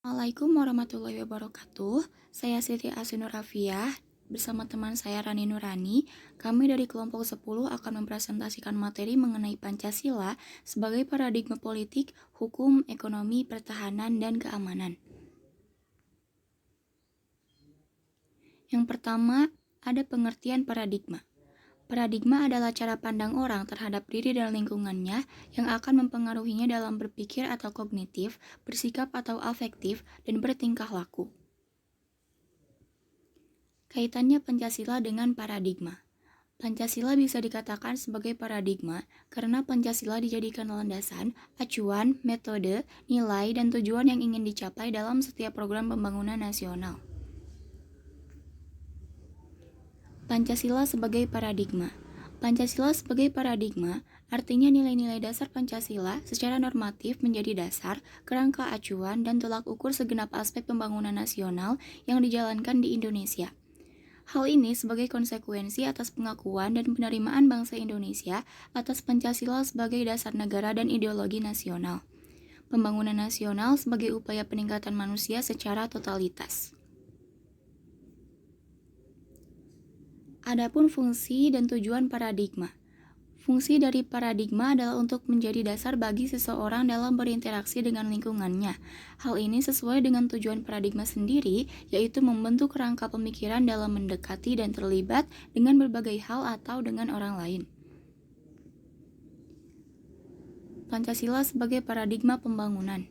Assalamualaikum warahmatullahi wabarakatuh. Saya Siti Asinurafiah bersama teman saya Rani Nurani. Kami dari kelompok 10 akan mempresentasikan materi mengenai Pancasila sebagai paradigma politik, hukum, ekonomi, pertahanan, dan keamanan. Yang pertama, ada pengertian paradigma. Paradigma adalah cara pandang orang terhadap diri dan lingkungannya yang akan mempengaruhinya dalam berpikir atau kognitif, bersikap atau afektif, dan bertingkah laku. Kaitannya Pancasila dengan paradigma. Pancasila bisa dikatakan sebagai paradigma karena Pancasila dijadikan landasan, acuan, metode, nilai, dan tujuan yang ingin dicapai dalam setiap program pembangunan nasional. Pancasila sebagai paradigma. Pancasila sebagai paradigma artinya nilai-nilai dasar Pancasila secara normatif menjadi dasar, kerangka acuan, dan tolak ukur segenap aspek pembangunan nasional yang dijalankan di Indonesia. Hal ini sebagai konsekuensi atas pengakuan dan penerimaan bangsa Indonesia atas Pancasila sebagai dasar negara dan ideologi nasional. Pembangunan nasional sebagai upaya peningkatan manusia secara totalitas. Adapun fungsi dan tujuan paradigma. Fungsi dari paradigma adalah untuk menjadi dasar bagi seseorang dalam berinteraksi dengan lingkungannya. Hal ini sesuai dengan tujuan paradigma sendiri, yaitu membentuk kerangka pemikiran dalam mendekati dan terlibat dengan berbagai hal atau dengan orang lain. Pancasila sebagai paradigma pembangunan.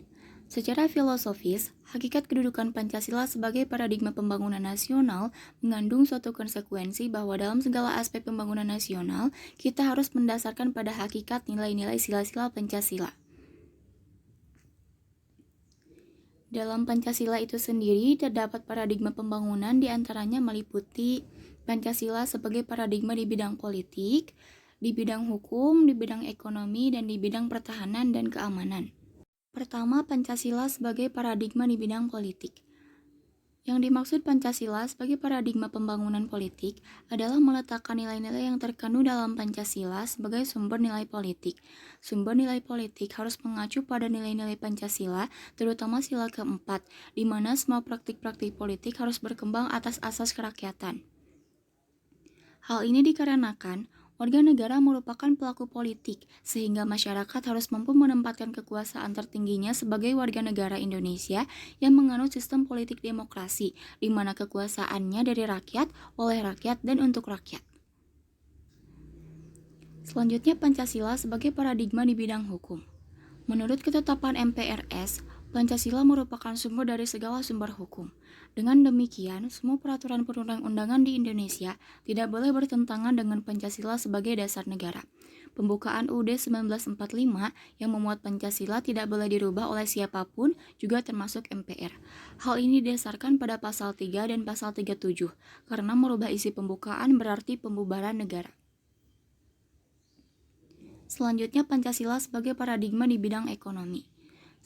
Secara filosofis, hakikat kedudukan Pancasila sebagai paradigma pembangunan nasional mengandung suatu konsekuensi bahwa dalam segala aspek pembangunan nasional, kita harus mendasarkan pada hakikat nilai-nilai sila-sila Pancasila. Dalam Pancasila itu sendiri terdapat paradigma pembangunan diantaranya meliputi Pancasila sebagai paradigma di bidang politik, di bidang hukum, di bidang ekonomi, dan di bidang pertahanan dan keamanan. Pertama, Pancasila sebagai paradigma di bidang politik. Yang dimaksud Pancasila sebagai paradigma pembangunan politik adalah meletakkan nilai-nilai yang terkandung dalam Pancasila sebagai sumber nilai politik. Sumber nilai politik harus mengacu pada nilai-nilai Pancasila, terutama sila keempat, di mana semua praktik-praktik politik harus berkembang atas asas kerakyatan. Hal ini dikarenakan warga negara merupakan pelaku politik, sehingga masyarakat harus mampu menempatkan kekuasaan tertingginya sebagai warga negara Indonesia yang menganut sistem politik demokrasi, di mana kekuasaannya dari rakyat, oleh rakyat, dan untuk rakyat. Selanjutnya, Pancasila sebagai paradigma di bidang hukum. Menurut ketetapan MPRS, Pancasila merupakan sumber dari segala sumber hukum. Dengan demikian, semua peraturan perundang-undangan di Indonesia tidak boleh bertentangan dengan Pancasila sebagai dasar negara. Pembukaan UUD 1945 yang memuat Pancasila tidak boleh dirubah oleh siapapun, juga termasuk MPR. Hal ini didasarkan pada pasal 3 dan pasal 37, karena merubah isi pembukaan berarti pembubaran negara. Selanjutnya, Pancasila sebagai paradigma di bidang ekonomi.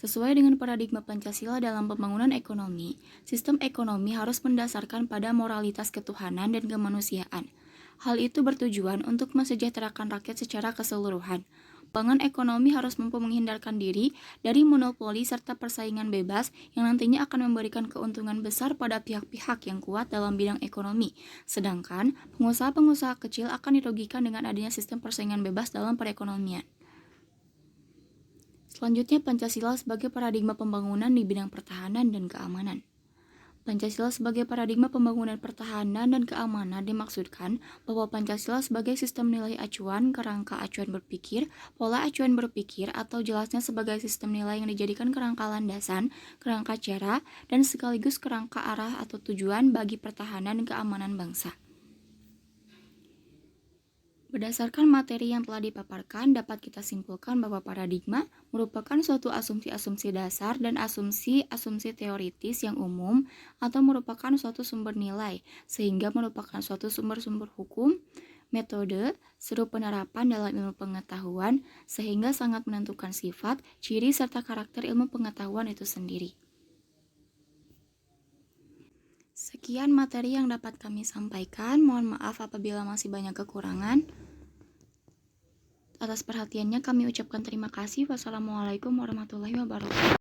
Sesuai dengan paradigma Pancasila dalam pembangunan ekonomi, sistem ekonomi harus mendasarkan pada moralitas ketuhanan dan kemanusiaan. Hal itu bertujuan untuk mensejahterakan rakyat secara keseluruhan. Pangan ekonomi harus mampu menghindarkan diri dari monopoli serta persaingan bebas yang nantinya akan memberikan keuntungan besar pada pihak-pihak yang kuat dalam bidang ekonomi. Sedangkan pengusaha-pengusaha kecil akan dirugikan dengan adanya sistem persaingan bebas dalam perekonomian. Selanjutnya, Pancasila sebagai paradigma pembangunan di bidang pertahanan dan keamanan. Pancasila sebagai paradigma pembangunan pertahanan dan keamanan dimaksudkan bahwa Pancasila sebagai sistem nilai acuan, kerangka acuan berpikir, pola acuan berpikir, atau jelasnya sebagai sistem nilai yang dijadikan kerangka landasan, kerangka cara, dan sekaligus kerangka arah atau tujuan bagi pertahanan dan keamanan bangsa. Berdasarkan materi yang telah dipaparkan, dapat kita simpulkan bahwa paradigma merupakan suatu asumsi-asumsi dasar dan asumsi-asumsi teoritis yang umum atau merupakan suatu sumber nilai, sehingga merupakan suatu sumber-sumber hukum, metode, seru penerapan dalam ilmu pengetahuan, sehingga sangat menentukan sifat, ciri, serta karakter ilmu pengetahuan itu sendiri. Sekian materi yang dapat kami sampaikan. Mohon maaf apabila masih banyak kekurangan. Atas perhatiannya kami ucapkan terima kasih. Wassalamualaikum warahmatullahi wabarakatuh.